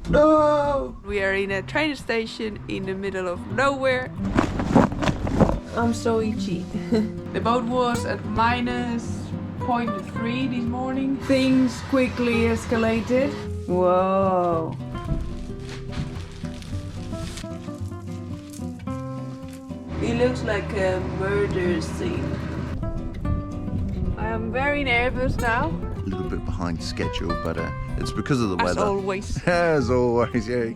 No! We are in a train station in the middle of nowhere. I'm so itchy. The boat was at -0.3 this morning. Things quickly escalated. Whoa. It looks like a murder scene. I am very nervous now. A little bit behind schedule, but it's because of the weather. As always. As always, yeah.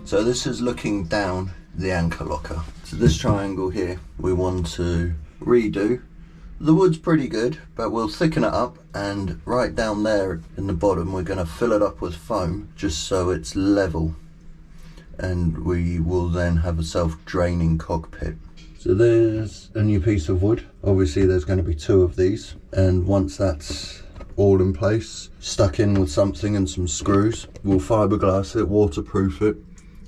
So this is looking down the anchor locker. So this triangle here, we want to redo. The wood's pretty good, but we'll thicken it up, and right down there in the bottom, we're gonna fill it up with foam, just so it's level. And we will then have a self-draining cockpit. So there's a new piece of wood. Obviously there's going to be 2 of these, and once that's all in place, stuck in with something and some screws, we'll fiberglass it, waterproof it,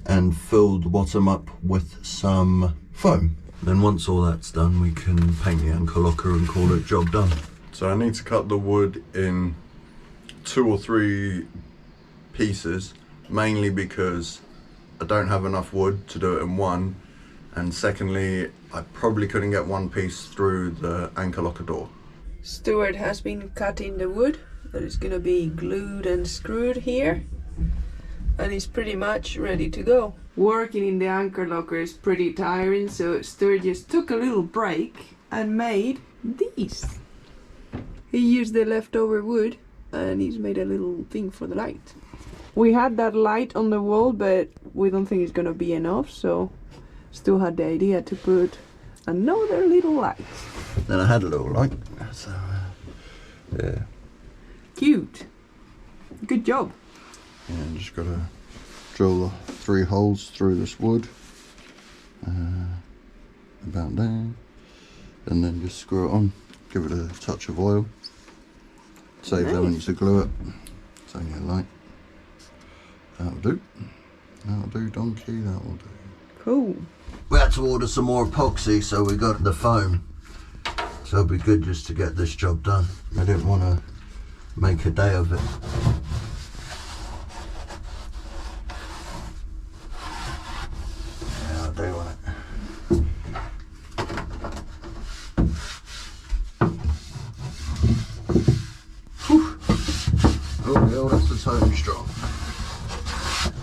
and fill the bottom up with some foam. Then once all that's done, we can paint the anchor locker and call it job done. So I need to cut the wood in 2 or 3 pieces, mainly because I don't have enough wood to do it in one, and secondly, I probably couldn't get one piece through the anchor locker door. Stuart has been cutting the wood that is gonna be glued and screwed here, and he's pretty much ready to go. Working in the anchor locker is pretty tiring, so Stuart just took a little break and made these. He used the leftover wood and he's made a little thing for the light. We had that light on the wall, but we don't think it's gonna be enough, so Stu had the idea to put another little light. Then I had a little light, so yeah. Cute. Good job. Yeah, just gotta drill the 3 holes through this wood, about there, and then just screw it on. Give it a touch of oil. Save having to glue it. It's only a light. That'll do. That'll do, donkey, that'll do. Cool. We had to order some more epoxy, so we got the foam. So it'll be good just to get this job done. I didn't want to make a day of it. Yeah, I do want it. Whew. Oh, yeah, that's the totally strong.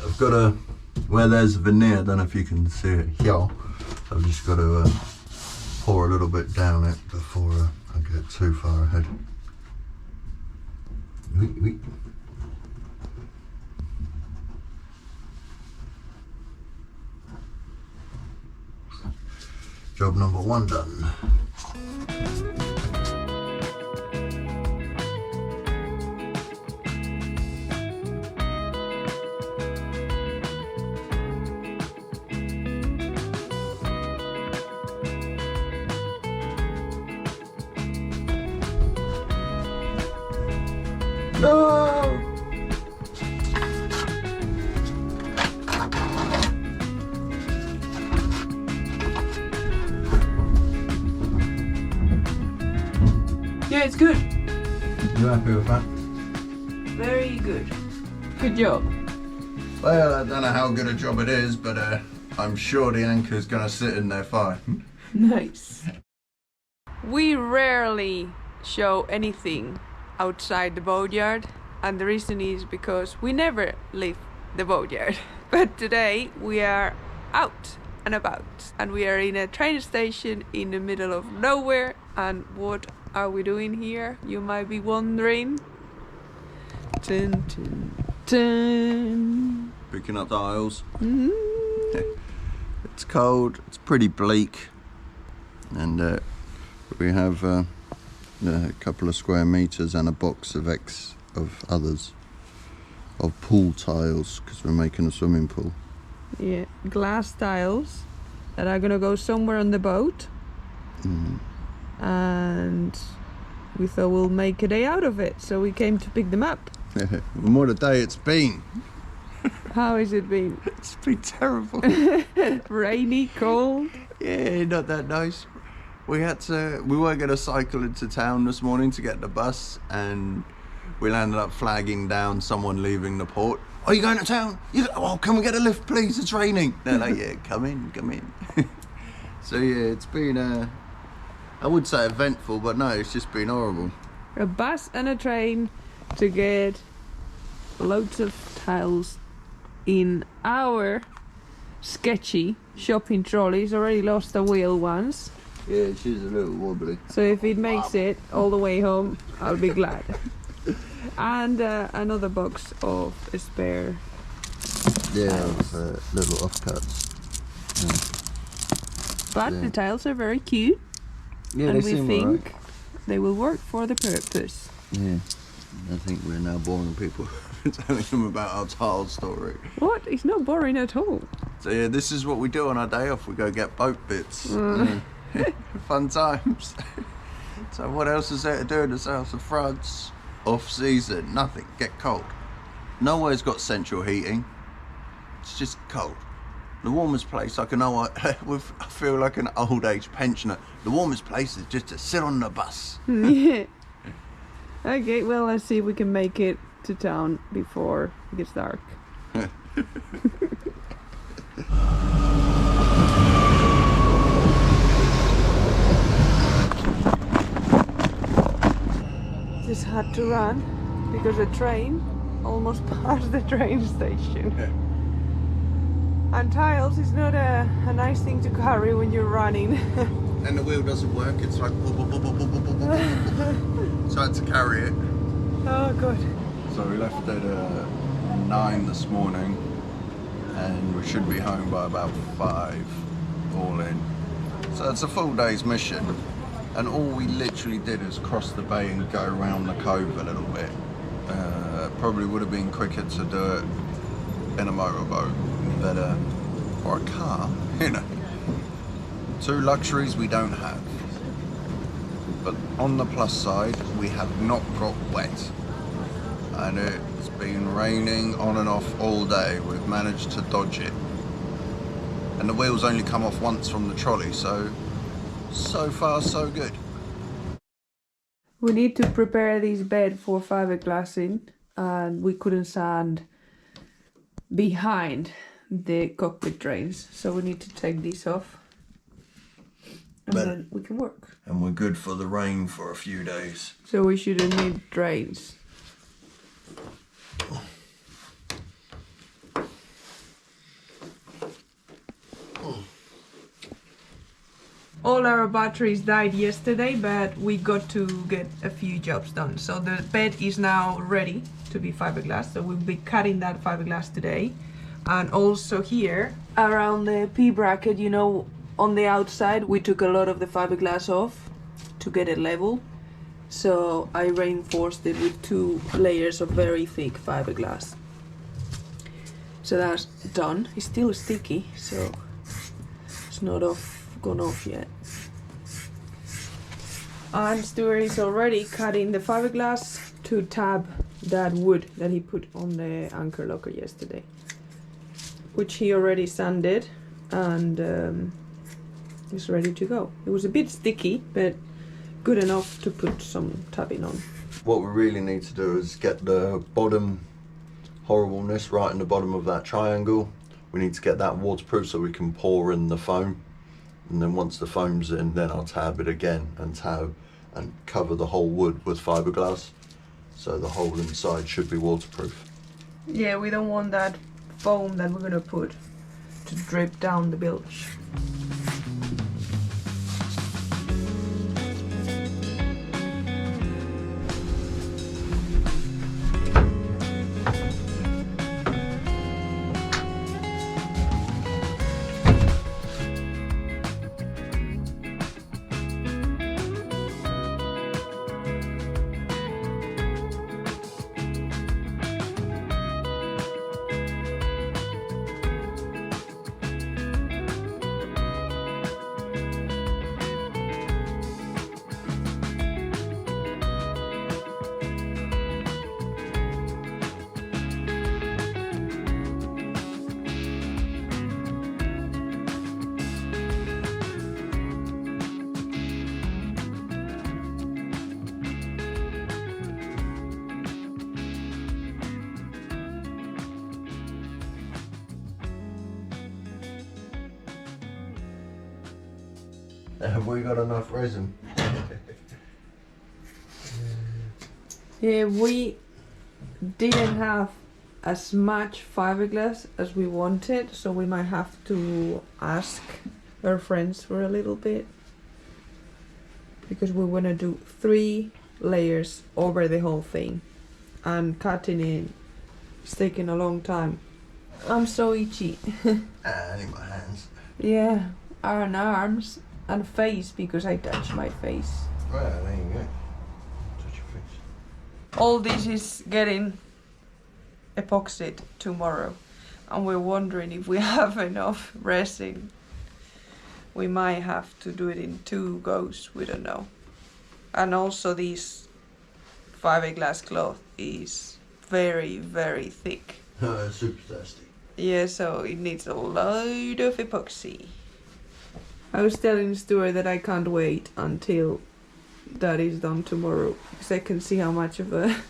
I've got a, where there's veneer, I don't know if you can see it here, I've just got to pour a little bit down it before I get too far ahead. Job number 1 done. No! Yeah, it's good. You happy with that? Very good. Good job. Well, I don't know how good a job it is, but I'm sure the anchor's gonna sit in there fine. Nice. We rarely show anything outside the boatyard, and the reason is because we never leave the boatyard. But today we are out and about, and we are in a train station in the middle of nowhere. And what are we doing here, you might be wondering? Dun, dun, dun. Picking up tiles. Mm-hmm. It's cold, it's pretty bleak, and we have a couple of square meters and a box of others of pool tiles, because we're making a swimming pool. Yeah, glass tiles that are gonna go somewhere on the boat. And we thought we'll make a day out of it, so we came to pick them up. And what a day it's been. How has it been? It's been terrible. Rainy, cold? Yeah, not that nice. We were going to cycle into town this morning to get the bus, and we landed up flagging down someone leaving the port. Are you going to town? Oh, can we get a lift, please? It's raining. They're like, yeah, come in. So yeah, it's been I would say eventful, but no, it's just been horrible. A bus and a train to get loads of tiles in our sketchy shopping trolleys. Already lost the wheel once. Yeah, she's a little wobbly. So if it makes it all the way home, I'll be glad. And another box of spare. Yeah, little offcuts. But the tiles are very cute. Yeah, and they we seem think alright. they will work for the purpose. Yeah, I think we're now boring people. Telling them about our tile story. What? It's not boring at all. So yeah, this is what we do on our day off. We go get boat bits. Fun times. So what else is there to do in the south of France? Off season, nothing. Get cold. Nowhere's got central heating. It's just cold. The warmest place, I feel like an old age pensioner. The warmest place is just to sit on the bus. Yeah. Okay, well, let's see if we can make it to town before it gets dark. Just had to run because the train almost passed the train station. And tiles is not a nice thing to carry when you're running. And the wheel doesn't work, it's like so I had to carry it. Oh god. So we left at 9 this morning and we should be home by about 5 all in. So it's a full day's mission, and all we literally did is cross the bay and go around the cove a little bit. Probably would have been quicker to do it in a motorboat, but or a car, you know. Two luxuries we don't have. But on the plus side, we have not got wet. And it's been raining on and off all day. We've managed to dodge it. And the wheels only come off once from the trolley, so far so good. We need to prepare this bed for fiberglassing, and we couldn't sand behind the cockpit drains, so we need to take these off and then we can work. And we're good for the rain for a few days. So we shouldn't need drains. All our batteries died yesterday, but we got to get a few jobs done. So the bed is now ready to be fiberglass, so we'll be cutting that fiberglass today. And also here around the P bracket, you know, on the outside we took a lot of the fiberglass off to get it level, so I reinforced it with 2 layers of very thick fiberglass. So that's done. It's still sticky, so it's not gone off yet. And Stuart is already cutting the fiberglass to tab that wood that he put on the anchor locker yesterday, which he already sanded and is ready to go. It was a bit sticky, but good enough to put some tabbing on. What we really need to do is get the bottom horribleness right in the bottom of that triangle. We need to get that waterproof so we can pour in the foam. And then once the foam's in, then I'll tab it again and tab and cover the whole wood with fiberglass. So the whole inside should be waterproof. Yeah, we don't want that foam that we're gonna put to drip down the bilge. Have we got enough resin? Yeah, we didn't have as much fiberglass as we wanted, so we might have to ask our friends for a little bit, because we want to do 3 layers over the whole thing, and cutting it is taking a long time. I'm so itchy. I need my hands. Yeah, and arms and face, because I touch my face. Well, there you go. Touch your face. All this is getting epoxied tomorrow, and we're wondering if we have enough resin. We might have to do it in 2 goes, we don't know. And also this fiberglass cloth is very, very thick. Super thirsty. Yeah, so it needs a load of epoxy. I was telling Stuart that I can't wait until that is done tomorrow, because I can see how much of a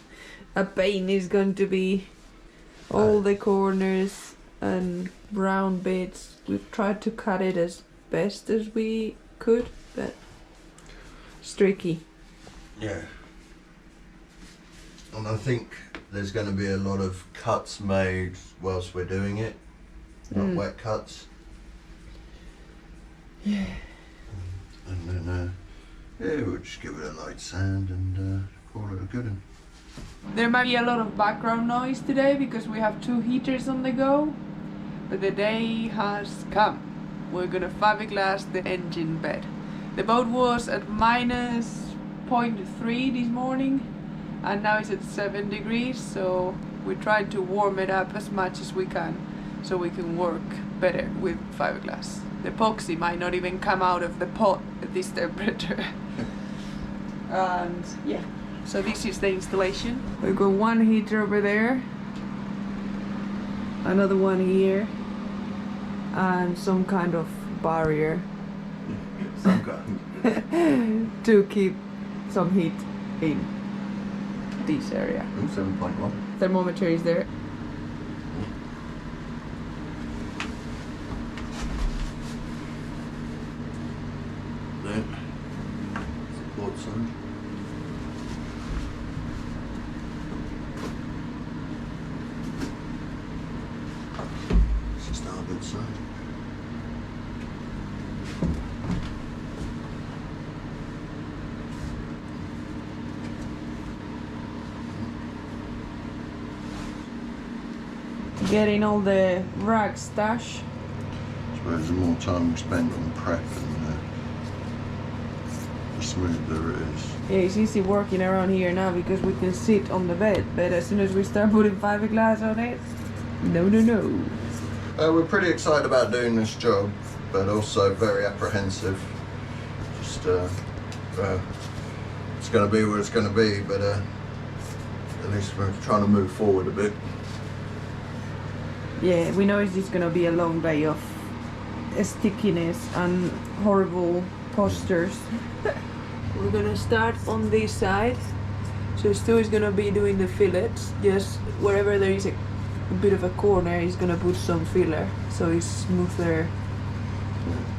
pain is going to be. All the corners and brown bits. We've tried to cut it as best as we could, but it's tricky. Yeah. And I think there's going to be a lot of cuts made whilst we're doing it, not wet cuts. Yeah. And then, yeah, we'll just give it a light sand and call it a good one. There might be a lot of background noise today because we have 2 heaters on the go, but the day has come. We're gonna fiberglass the engine bed. The boat was at -0.3 this morning, and now it's at 7 degrees, so we tried to warm it up as much as we can so we can work better with fiberglass. The epoxy might not even come out of the pot at this temperature. And yeah, so this is the installation. We've got 1 heater over there, another one here, and some kind of barrier Some kind. to keep some heat in this area. 7.1. Thermometer is there. There. Support side. This is starboard side. Getting all the rag stash. I suppose the more time we spend on prep and the smoother it is. Yeah, it's easy working around here now because we can sit on the bed, but as soon as we start putting fiberglass on it, no. We're pretty excited about doing this job, but also very apprehensive. Just, it's going to be what it's going to be, but at least we're trying to move forward a bit. Yeah, we know it's just gonna be a long day of stickiness and horrible postures. We're gonna start on this side. So Stu is gonna be doing the fillets. Just wherever there is a bit of a corner, he's gonna put some filler so it's smoother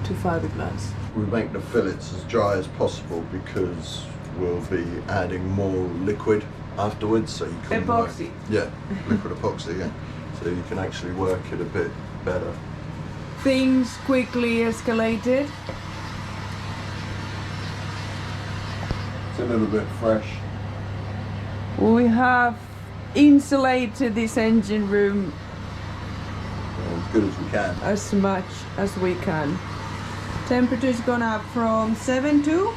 to fiberglass. We make the fillets as dry as possible because we'll be adding more liquid afterwards, so you can Epoxy. Liquid epoxy, yeah. So you can actually work it a bit better. Things quickly escalated. It's a little bit fresh. We have insulated this engine room As good as we can. as much as we can. Temperature's gone up from 7 to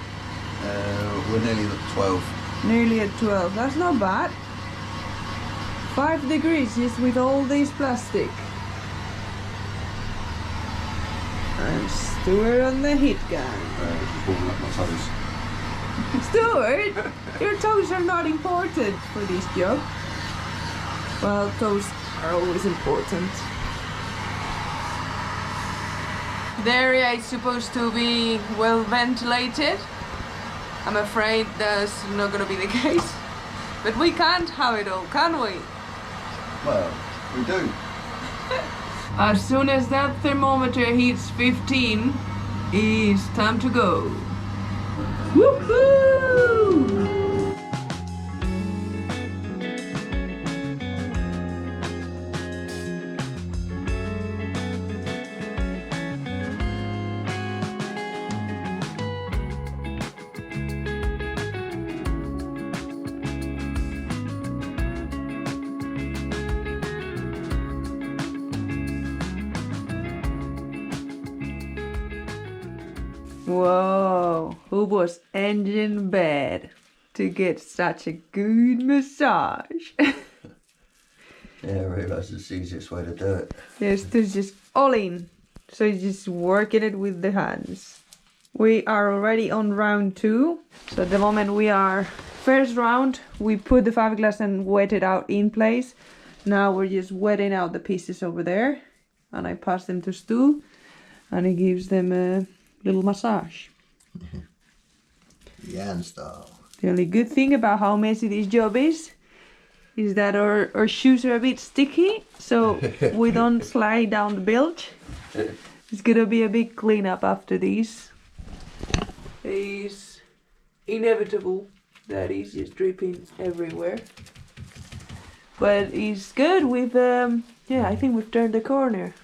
We're nearly at 12. nearly at 12. That's not bad. 5 degrees just with all this plastic. And Stuart on the heat gun. Just warming up my toes. Stuart, your toes are not important for this job. Well, toes are always important. The area is supposed to be well ventilated. I'm afraid that's not going to be the case. But we can't have it all, can we? Well, we do. As soon as that thermometer hits 15, It's time to go. Woohoo! Whoa, who was engine bad to get such a good massage? Yeah, I realised it's the easiest way to do it. Yes, to just all in. So you're just working it with the hands. We are already on round 2. So at the moment we are first round, we put the fiberglass and wet it out in place. Now we're just wetting out the pieces over there. And I pass them to Stu. And he gives them a little massage. Yan style. The only good thing about how messy this job is that our shoes are a bit sticky, so we don't slide down the bilge. It's gonna be a big cleanup after this. It's inevitable that it's just dripping everywhere. But it's good. We've I think we've turned the corner.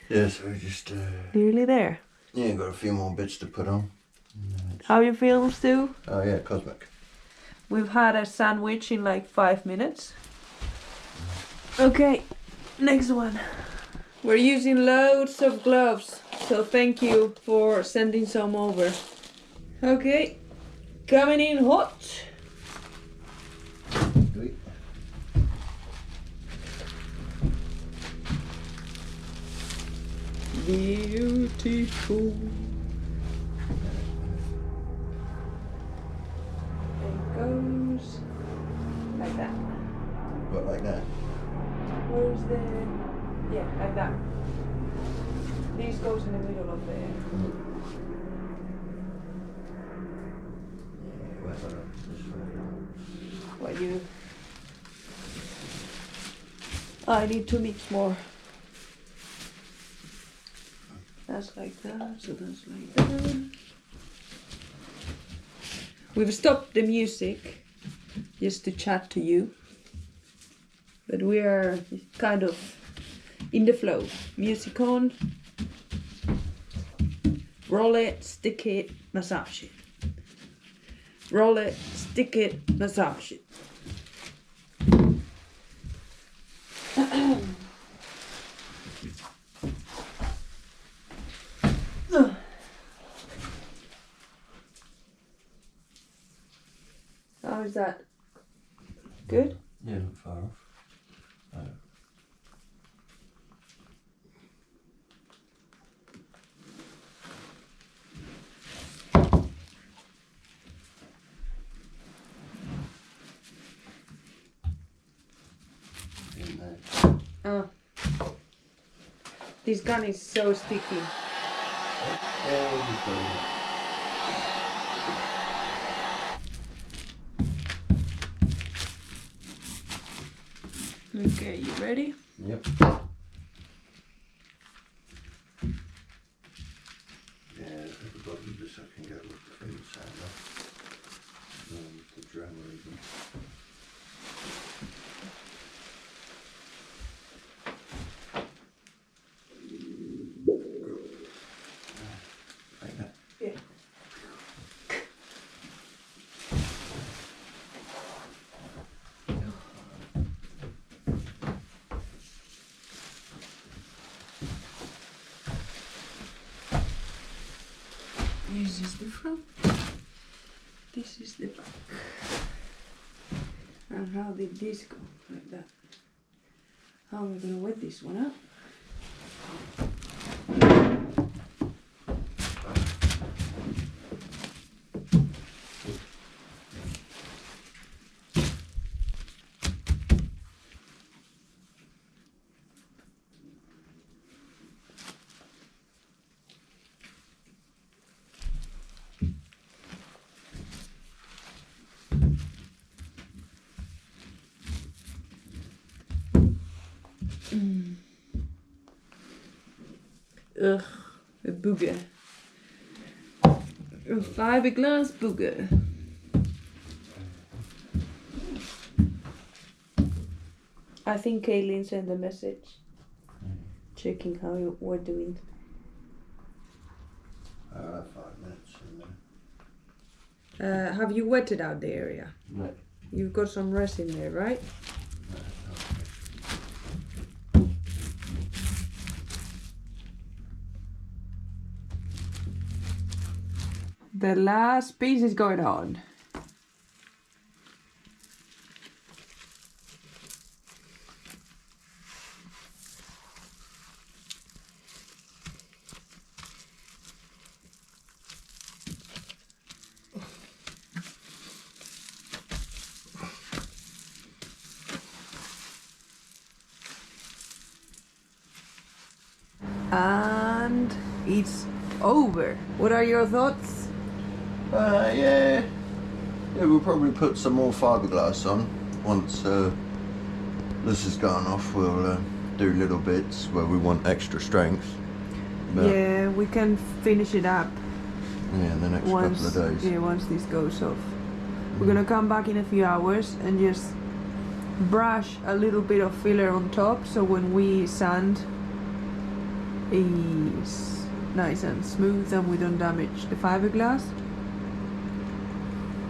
Yeah, so we just Nearly there. yeah, got a few more bits to put on. How you feel, Stu? Oh yeah, cosmic. We've had a sandwich in like 5 minutes. Okay, next one. We're using loads of gloves, so thank you for sending some over. Okay, coming in hot. Sweet. Beautiful. Goes like that. What, like that? Where's the... yeah, like that. This goes in the middle of the... What you... I need to mix more. That's like that, so that's like that. We've stopped the music just to chat to you, but we are kind of in the flow. Music on, roll it, stick it, massage it. Roll it, stick it, massage it. How is that? Good? Yeah, not far off. Oh. This gun is so sticky. Okay, you ready? Yep. Yeah, everybody just so I can go with the food sander. The drama even. Like that. Yeah. This is the front. This is the back. And how did this go? Like that. How am I gonna wet this one up? Ugh, a booger. A fiberglass booger. I think Kaylin sent a message checking how you were doing. 5 minutes in there. Have you wetted out the area? No. You've got some resin there, right? The last piece is going on. And it's over. What are your thoughts? Yeah, we'll probably put some more fiberglass on once this has gone off. We'll do little bits where we want extra strength. But Yeah, we can finish it up yeah, in the next once. couple of days. Yeah, once this goes off. We're gonna come back in a few hours and just brush a little bit of filler on top, so when we sand, it's nice and smooth and we don't damage the fiberglass.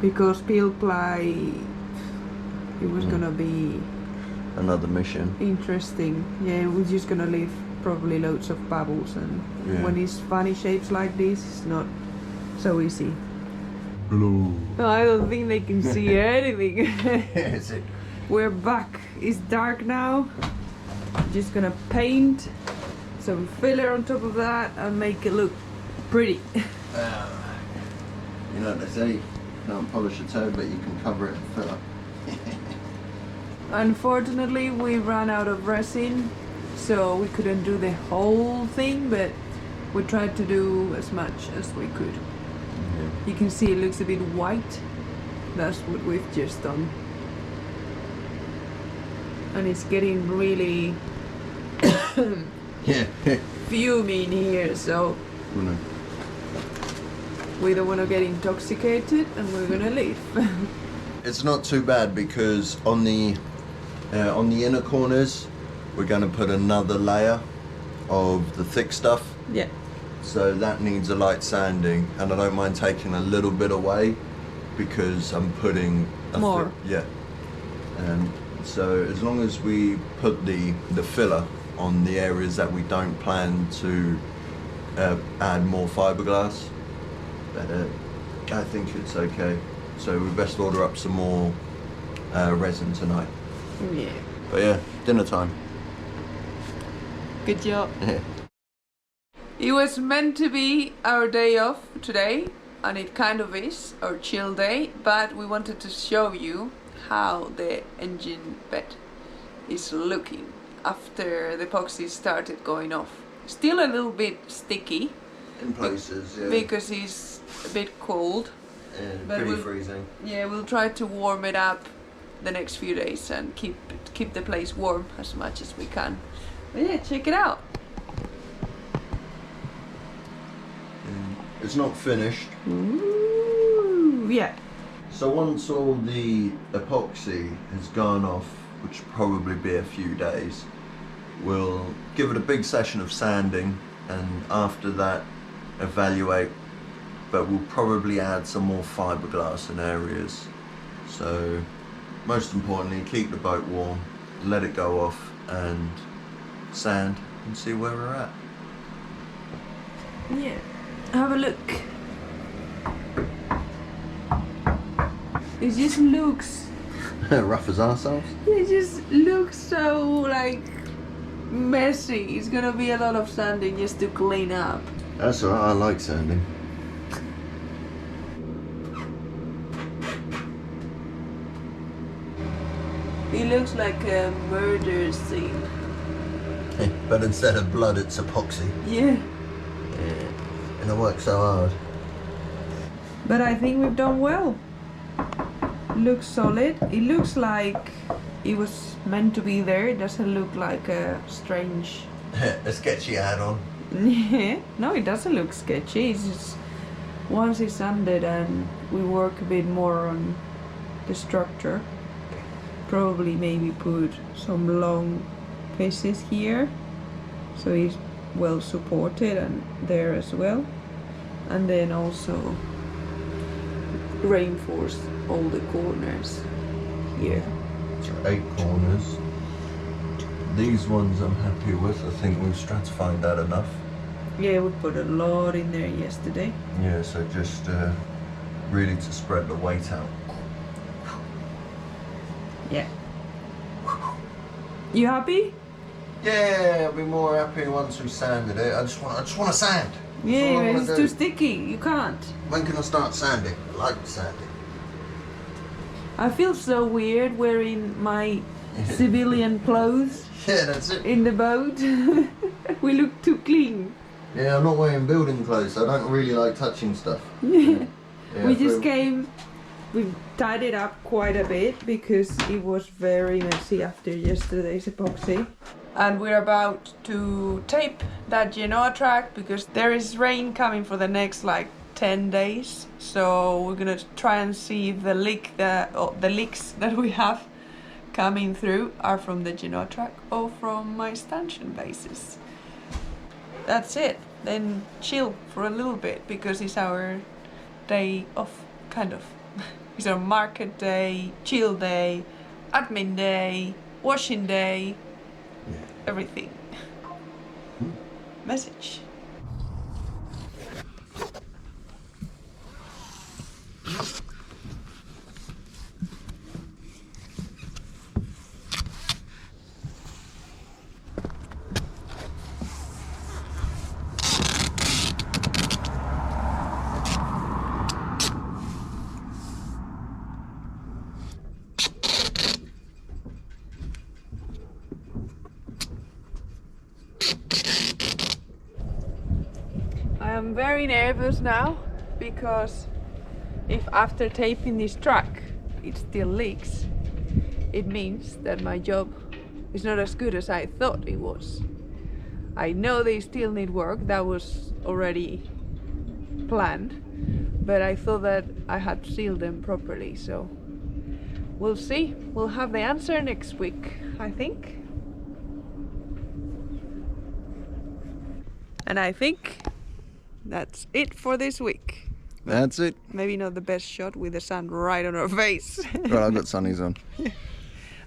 Because peel ply, it was gonna be Another mission. interesting. Yeah, we're just gonna leave probably loads of bubbles, and Yeah. when it's funny shapes like this, it's not so easy. Blue. I don't think they can see anything. Is it? We're back. It's dark now. Just gonna paint some filler on top of that and make it look pretty. You know what they say, you can't polish a toe, but you can cover it in filler. Unfortunately, we ran out of resin, so we couldn't do the whole thing, but we tried to do as much as we could. You can see it looks a bit white. That's what we've just done. And it's getting really Yeah. fumy in here, so we don't want to get intoxicated, and we're gonna leave. It's not too bad because on the inner corners we're going to put another layer of the thick stuff, Yeah. so that needs a light sanding, and I don't mind taking a little bit away because I'm putting More. yeah, and so as long as we put the filler on the areas that we don't plan to add more fiberglass, but I think it's okay. So we best order up some more resin tonight. Yeah. But yeah, dinner time. Good job. Yeah. It was meant to be our day off today, and it kind of is, our chill day, but we wanted to show you how the engine bed is looking after the epoxy started going off. Still a little bit sticky In places, yeah. because it's a bit cold. And but pretty we'll- freezing. Yeah, we'll try to warm it up the next few days and keep the place warm as much as we can. But yeah, check it out. It's not finished. Ooh, yeah. So once all the epoxy has gone off, which will probably be a few days, we'll give it a big session of sanding, and after that evaluate, but we'll probably add some more fiberglass in areas. So most importantly, keep the boat warm, let it go off, and sand, and see where we're at. Yeah. Have a look. It just looks. Rough as ourselves. It just looks so like messy. It's gonna be a lot of sanding just to clean up. That's alright, I like sanding. It looks like a murder scene. But instead of blood, it's epoxy. Yeah. And I work so hard. But I think we've done well. Looks solid. It looks like it was meant to be there. It doesn't look like a strange. A sketchy add-on. Yeah. No, it doesn't look sketchy. It's just once it's sanded and we work a bit more on the structure, probably maybe put some long pieces here so it's well supported and there as well, and then also reinforce all the corners here. So 8 corners. These ones I'm happy with. I think we've stratified that enough. Yeah, we put a lot in there yesterday. Yeah, so just really to spread the weight out. Yeah. You happy? Yeah, I'll be more happy once we sanded it. I just want to sand. That's all I Yeah, wanna it's do. too sticky. You can't. When can I start sanding? I like sanding. I feel so weird wearing my civilian clothes Yeah, that's it. in the boat. We look too clean. Yeah, I'm not wearing building clothes, so I don't really like touching stuff. Yeah. Yeah, We I just feel- came, we tied it up quite a bit because it was very messy after yesterday's epoxy. And we're about to tape that Genoa track because there is rain coming for the next like 10 days. So we're gonna try and see if the leaks that we have coming through are from the Genoa track or from my stanchion bases. That's it. Then chill for a little bit because it's our day off, kind of. It's our market day, chill day, admin day, washing day, everything. Message. I am very nervous now because if after taping this track it still leaks, it means that my job is not as good as I thought it was. I know they still need work, that was already planned, but I thought that I had sealed them properly, so we'll see. We'll have the answer next week, I think. And I think that's it for this week. That's it. Maybe not the best shot with the sun right on our face. Well, I've got sunnies on.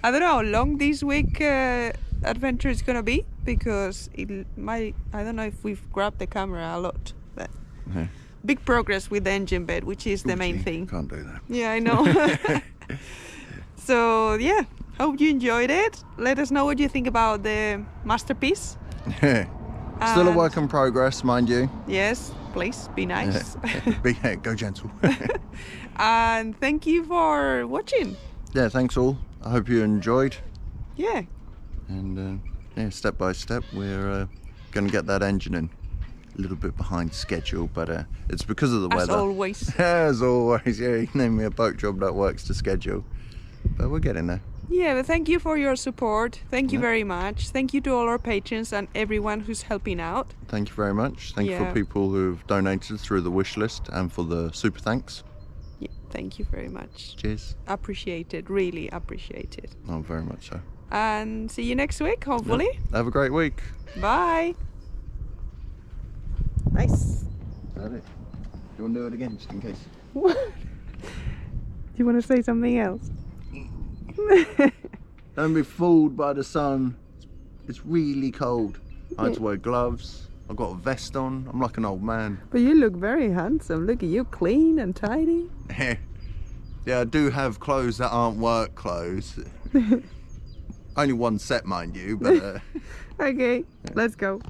I don't know how long this week adventure is gonna be because it might. I don't know if we've grabbed the camera a lot. But Yeah. big progress with the engine bed, which is the main Gee, thing. Can't do that. Yeah, I know. So yeah, hope you enjoyed it. Let us know what you think about the masterpiece. Yeah. Still a And- work in progress, mind you. Yes, please be nice. Go gentle. And thank you for watching. Yeah, thanks all. I hope you enjoyed. Yeah. And yeah, step by step, we're going to get that engine in. A little bit behind schedule, but it's because of the As weather. always. As always, yeah, you can name me a boat job that works to schedule. But we're getting there. Yeah, but thank you for your support. Thank you Yeah. very much. Thank you to all our patrons and everyone who's helping out. Thank you very much. Thank you Yeah. for people who've donated through the wish list and for the super thanks. Yeah, thank you very much. Cheers. Appreciate it, really appreciate it. Oh, very much so. And see you next week, hopefully. Have a great week. Bye. Nice. Is that it? You want to do it again, just in case? Do you want to say something else? Don't be fooled by the sun. It's really cold. I had to wear gloves. I've got a vest on. I'm like an old man. But you look very handsome. Look at you, clean and tidy. Yeah, I do have clothes that aren't work clothes. Only one set, mind you, but Okay, let's go.